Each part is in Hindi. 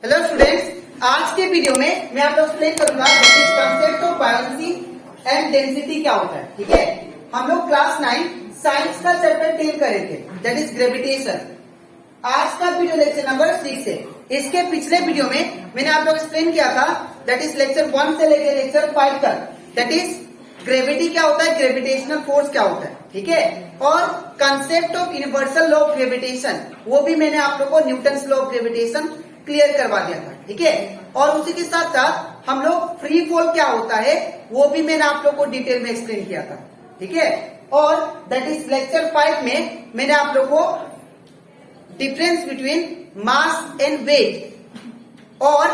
हेलो स्टूडेंट्स, आज के वीडियो में मैं आपको एक्सप्लेन करूंगा concept of buoyancy and density क्या होता है। ठीक है, हम लोग क्लास 9 साइंस का चैप्टर 10 करे थे, दैट इज ग्रेविटेशन। आज का वीडियो लेक्चर नंबर 6 है। इसके पिछले वीडियो में मैंने आप लोग एक्सप्लेन किया था, दैट इज लेक्चर 1 से लेकर लेक्चर 5 तक, दैट इज ग्रेविटी क्या होता है, ग्रेविटेशनल फोर्स क्या होता है। ठीक है, और concept of universal law of gravitation, वो भी मैंने आप लोग को Newton's law of gravitation clear करवा दिया था। ठीक है, और उसी के साथ साथ हम लोग फ्री फॉल क्या होता है वो भी मैंने आप लोग को डिटेल में एक्सप्लेन किया था। ठीक है, और दैट इज लेक्चर 5 में मैंने आप लोग को difference between mass and weight और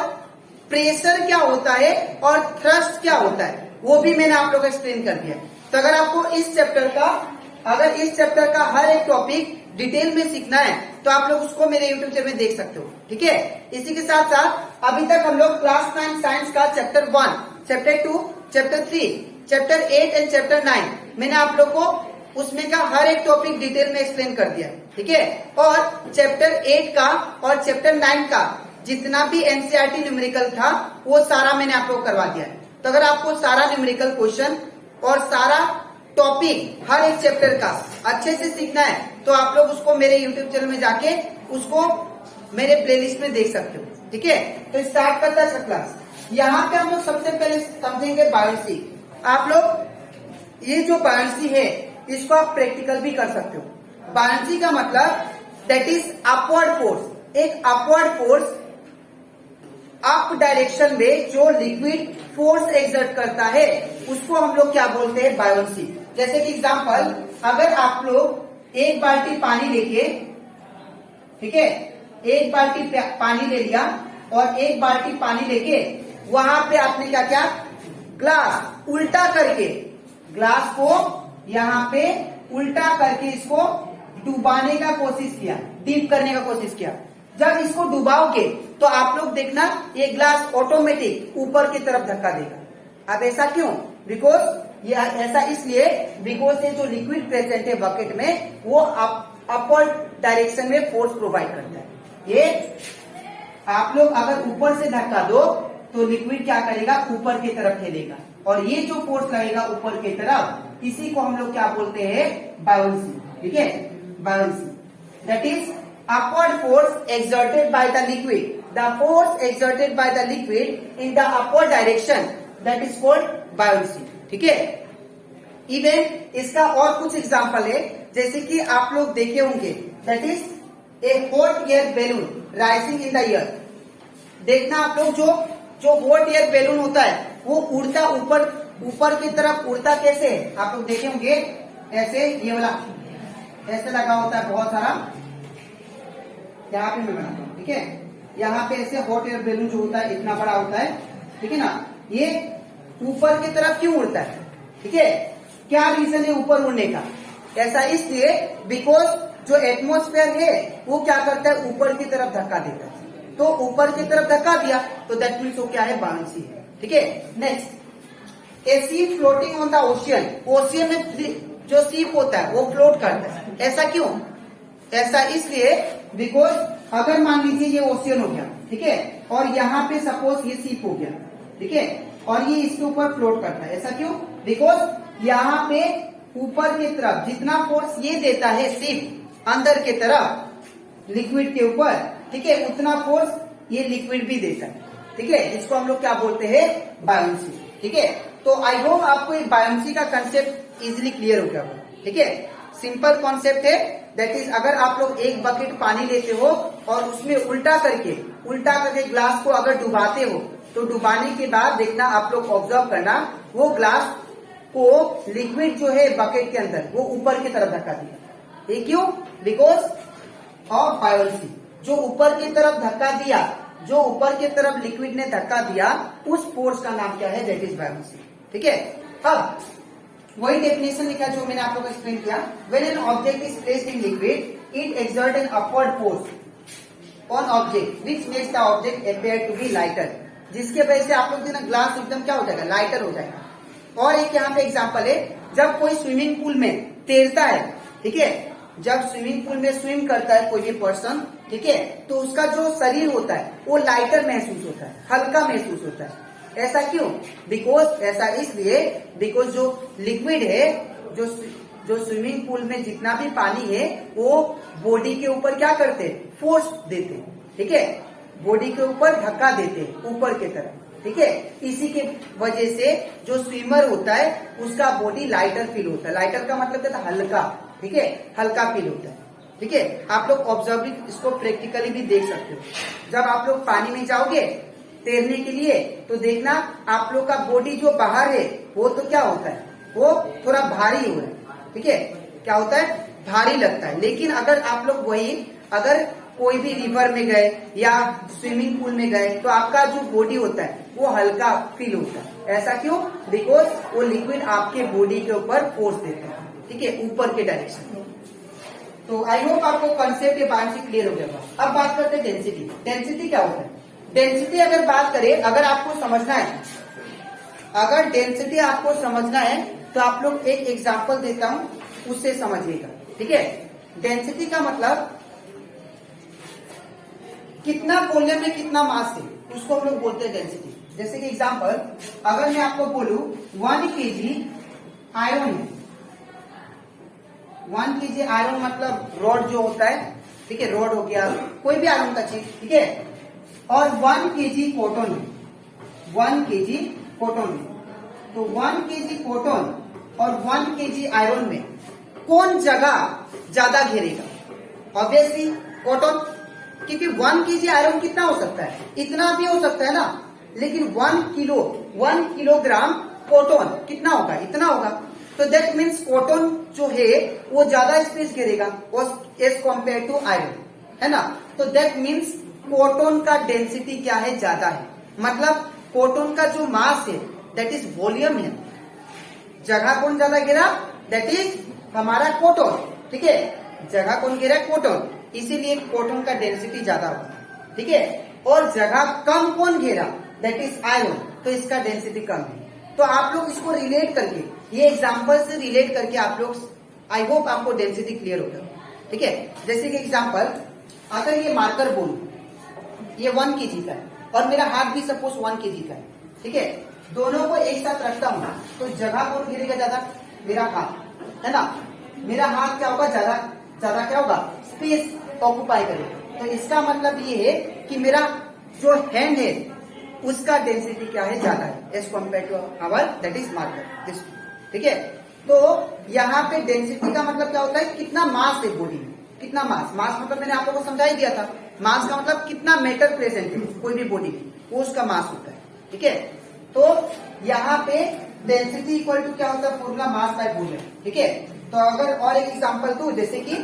प्रेशर क्या होता है और थ्रस्ट क्या होता है वो भी मैंने आप लोग को एक्सप्लेन कर दिया। तो अगर आपको इस चैप्टर का हर एक टॉपिक डिटेल में सीखना है तो आप लोग उसको मेरे यूट्यूब चैनल में देख सकते हो। ठीक है, इसी के साथ साथ अभी तक हम लोग क्लास 9 साइंस का chapter 1, chapter 2, chapter 3, chapter 8 and chapter 9 मैंने आप लोग को उसमें का हर एक टॉपिक डिटेल में एक्सप्लेन कर दिया। ठीक है, और चैप्टर 8 का और चैप्टर 9 का जितना भी एनसीईआरटी न्यूमेरिकल था वो सारा मैंने आप लोग करवा दिया है। तो अगर आपको सारा न्यूमेरिकल क्वेश्चन और सारा टॉपिक हर एक चैप्टर का अच्छे से सीखना है तो आप लोग उसको मेरे यूट्यूब चैनल में जाके उसको मेरे प्लेलिस्ट में देख सकते हो। ठीक है, तो स्टार्ट करता है क्लास। यहाँ पे हम लोग सबसे पहले समझेंगे बायोन्सी। आप लोग ये जो बायोन्सी है इसको आप प्रैक्टिकल भी कर सकते हो। बायोन्सी का मतलब दैट इज अपवर्ड फोर्स, एक अपवर्ड फोर्स अप डायरेक्शन में जो लिक्विड फोर्स एक्सर्ट करता है उसको हम लोग क्या बोलते हैं, बायोन्सी। जैसे कि एग्जांपल, अगर आप लोग एक बाल्टी पानी लेके, ठीक है, एक बाल्टी पानी ले लिया और एक बाल्टी पानी लेके वहां पे आपने क्या किया, ग्लास उल्टा करके, ग्लास को यहाँ पे उल्टा करके इसको डुबाने का कोशिश किया, डीप करने का कोशिश किया। जब इसको डुबाओगे तो आप लोग देखना ये ग्लास ऑटोमेटिक ऊपर की तरफ धक्का देगा। अब ऐसा क्यों, बिकॉज ये ऐसा इसलिए बिकॉज ये जो लिक्विड प्रेजेंट है बकेट में वो अपवर्ड डायरेक्शन में फोर्स प्रोवाइड करता है। ये आप लोग अगर ऊपर से धक्का दो तो लिक्विड क्या करेगा, ऊपर की तरफ ठेलेगा, और ये जो फोर्स लगेगा ऊपर की तरफ इसी को हम लोग क्या बोलते हैं, बायोन्सी। ठीक है, buoyancy that is upward force exerted by the liquid, the force exerted by the liquid in the upward direction, that is called buoyancy. ठीक है, इवन इसका और कुछ एग्जांपल है, जैसे कि आप लोग देखे होंगे, that is a hot air balloon rising in the air। देखना आप लोग जो hot air balloon होता है वो उड़ता ऊपर की तरफ उड़ता कैसे है, आप लोग देखे होंगे, ऐसे ये वाला ऐसे लगा होता है बहुत सारा, यहाँ पे मैं बनाता हूँ। ठीक है, यहाँ पे ऐसे हॉट एयर बैलून जो होता है इतना बड़ा होता है, ठीक है ना, ये ऊपर की तरफ क्यों उड़ता है। ठीक है, क्या रीजन है ऊपर उड़ने का, ऐसा इसलिए बिकॉज जो एटमॉस्फेयर है वो क्या करता है, ऊपर की तरफ धक्का देता है। तो ऊपर की तरफ धक्का दिया तो दैट मीन्स वो क्या है, बायोन्सी है। ठीक है, next, A ship floating on the ocean, ocean में जो शिप होता है वो फ्लोट करता है। ऐसा क्यों, ऐसा इसलिए बिकॉज अगर मान लीजिए ये ओशियन हो गया, ठीक है, और यहाँ पे सपोज ये शिप हो गया, ठीक है, और ये इसके ऊपर फ्लोट करता है। ऐसा क्यों, बिकॉज यहाँ पे ऊपर की तरफ जितना फोर्स ये देता है शिप अंदर की तरफ लिक्विड के ऊपर, ठीक है, उतना फोर्स ये लिक्विड भी देता है। ठीक है, इसको हम लोग क्या बोलते हैं, बायोन्सी। ठीक है, तो आई होप आपको ये बायोन्सी का कंसेप्ट इजिली क्लियर हो गया होगा। ठीक है, सिंपल कॉन्सेप्ट है, दैट इज अगर आप लोग एक बकेट पानी लेते हो और उसमें उल्टा करके ग्लास को अगर डुबाते हो तो डुबाने के बाद देखना आप लोग ऑब्जर्व करना वो ग्लास को लिक्विड जो है बकेट के अंदर वो ऊपर की तरफ धक्का दिया। ये क्यों, बिकॉज ऑफ बायोन्सी। जो ऊपर की तरफ धक्का दिया, जो ऊपर की तरफ लिक्विड ने धक्का दिया उस फोर्स का नाम क्या है, दैट इज बायोन्सी। ठीक है, अब वही डेफिनेशन लिखा जो मैंने आप लोगों को एक्सप्लेन किया, when an object is placed in liquid it exert an upward force on object which makes the object appear to be lighter, जिसके वजह से आप लोग ना ग्लास एकदम क्या हो जाएगा, लाइटर हो जाएगा। और एक यहाँ पे एग्जांपल है, जब कोई स्विमिंग पूल में तैरता है, ठीक है, जब स्विमिंग पूल में स्विम करता है कोई भी पर्सन, ठीक है, तो उसका जो शरीर होता है वो लाइटर महसूस होता है, हल्का महसूस होता है। ऐसा क्यों? बिकॉज ऐसा इसलिए बिकॉज जो लिक्विड है, जो स्विमिंग पूल में जितना भी पानी है वो बॉडी के ऊपर क्या करते, फोर्स देते, ठीक है, बॉडी के ऊपर धक्का देते ऊपर की तरफ, ठीक है। इसी के वजह से जो स्विमर होता है उसका बॉडी लाइटर फील होता है। लाइटर का मतलब क्या था, हल्का, ठीक है, हल्का फील होता है, ठीक है। आप लोग ऑब्जर्व भी इसको प्रैक्टिकली भी देख सकते हो। जब आप लोग पानी में जाओगे तैरने के लिए तो देखना आप लोग का बॉडी जो बाहर है वो तो क्या होता है, वो थोड़ा भारी हो है, ठीक है, क्या होता है, भारी लगता है। लेकिन अगर आप लोग वही अगर कोई भी रिवर में गए या स्विमिंग पूल में गए तो आपका जो बॉडी होता है वो हल्का फील होता है। ऐसा क्यों? बिकॉज वो लिक्विड आपके बॉडी के ऊपर फोर्स देता है, ठीक है, ऊपर के डायरेक्शन। तो आई होप आपको कंसेप्ट ये बात से क्लियर हो गया होगा। अब बात करते हैं डेंसिटी। डेंसिटी क्या होता है? डेंसिटी अगर बात करें, अगर आपको समझना है, अगर डेंसिटी आपको समझना है तो आप लोग एक एग्जांपल देता हूं, उससे समझिएगा, ठीक है। डेंसिटी का मतलब कितना वॉल्यूम में कितना मास है, उसको हम लोग बोलते हैं डेंसिटी। जैसे कि एग्जांपल, अगर मैं आपको बोलूं 1 kg आयरन है, 1 kg आयरन मतलब रॉड जो होता है, ठीक है, रॉड हो गया, कोई भी आयरन का चीज, ठीक है, और 1 kg कॉटन है, 1 kg कॉटन है। तो 1 kg कॉटन और 1 kg आयरन में कौन जगह ज्यादा घेरेगा? ऑब्वियसली कॉटन, क्योंकि 1 kg आयरन कितना हो सकता है, इतना भी हो सकता है ना, लेकिन 1 किलोग्राम कॉटन कितना होगा, इतना होगा। तो दैट मीन्स कॉटन जो है वो ज्यादा स्पेस घेरेगा एज कॉम्पेयर टू आयरन, है ना। तो दैट मीन्स कॉटन का डेंसिटी क्या है, ज्यादा है। मतलब कॉटन का जो मास है दैट इज वॉल्यूम है, जगह कौन ज्यादा घेरा, दैट इज हमारा कॉटन, ठीक है, जगह कौन घेरा, कॉटन, इसीलिए कॉटन का डेंसिटी ज्यादा होगा, ठीक है। और जगह कम कौन घेरा, दैट इज आयरन, तो इसका डेंसिटी कम है। तो आप लोग इसको रिलेट करके, ये एग्जांपल से रिलेट करके आप लोग, आई होप आपको डेंसिटी क्लियर होगा, ठीक है। जैसे कि एग्जांपल, अगर ये मार्कर बोल ये 1 kg का है और मेरा हाथ भी सपोज 1 kg का है, ठीक है, दोनों को एक साथ रखता हूं तो जगह कौन घेरेगा ज्यादा, मेरा हाथ, है ना। मेरा हाथ क्या होगा, ज्यादा ज्यादा क्या होगा, स्पेस ऑक्युपाई करेगा। तो इसका मतलब ये है कि मेरा जो हैंड है उसका डेंसिटी क्या है, ज्यादा है as compared to our that is marker, ठीक है। तो यहाँ पे डेंसिटी का मतलब क्या होता है, कितना मास है बॉडी में, कितना मास, मास मतलब मैंने आप लोगों को समझा ही दिया था, मास का मतलब कितना मेटर प्रेजेंट है कोई भी बॉडी में, वो उसका मास होता है, ठीक है। तो यहाँ पे डेंसिटी इक्वल टू क्या होता है, फॉर्मूला मास बाय वॉल्यूम, ठीक है। तो अगर और एक एग्जांपल दूं, जैसे कि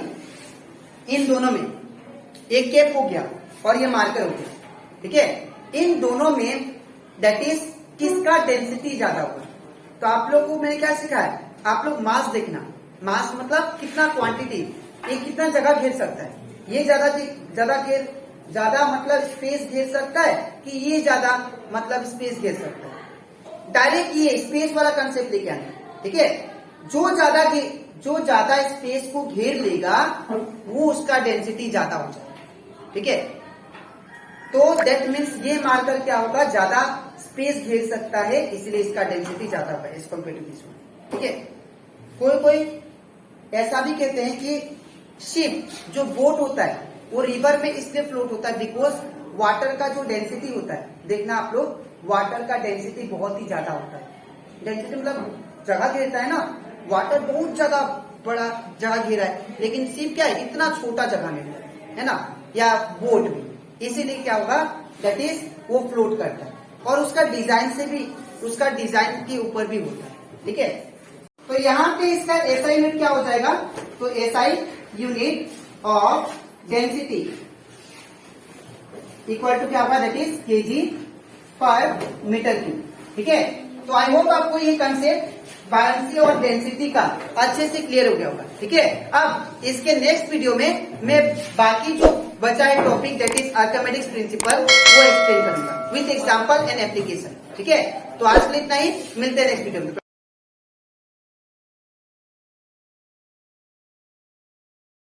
इन दोनों में एक कैप हो गया और ये मार्कर हो गया, ठीक है, इन दोनों में दैट इज किसका डेंसिटी ज्यादा होगा। तो आप लोग को मैंने क्या सिखाया, आप लोग मास देखना, मास मतलब कितना क्वांटिटी, ये कितना जगह घेर सकता है, ये ज्यादा मतलब स्पेस घेर सकता है कि ये ज्यादा मतलब स्पेस घेर सकता है। डायरेक्ट ये स्पेस वाला कंसेप्ट लेके आना, ठीक है। जो ज्यादा स्पेस को घेर लेगा वो उसका डेंसिटी ज्यादा हो जाएगा, ठीक है। तो दैट मीन्स ये मार्कर क्या होगा, ज्यादा स्पेस घेर सकता है, इसलिए इसका डेंसिटी ज्यादा होगा as compared to this one, ठीक है। कोई ऐसा भी कहते हैं कि शिप जो बोट होता है वो रिवर में इसलिए फ्लोट होता है बिकॉज वाटर का जो डेंसिटी होता है, देखना आप लोग, वाटर का डेंसिटी बहुत ही ज्यादा होता है। डेंसिटी मतलब जगह घेरता है ना, वाटर बहुत ज्यादा बड़ा जगह घेरा है, लेकिन शिप क्या है, इतना छोटा जगह में है ना, या बोट भी, इसीलिए क्या होगा, दैट इज वो फ्लोट करता है। और उसका डिजाइन से भी, उसका डिजाइन के ऊपर भी होता है, ठीक है। तो यहाँ पे इसका एसआई यूनिट क्या हो जाएगा, तो SI unit of density equal to क्या होगा, that is kg per metre cube, ठीक है। तो आई होप आपको ये कंसेप्ट बायंसी और डेंसिटी का अच्छे से क्लियर हो गया होगा, ठीक है। अब इसके नेक्स्ट वीडियो में मैं बाकी जो बचा है topic that is Archimedes principal वो एक्सप्लेन करूंगा विथ एग्जांपल एंड एप्लीकेशन, ठीक है। तो आज के लिए इतना ही, मिलते हैं नेक्स्ट वीडियो में।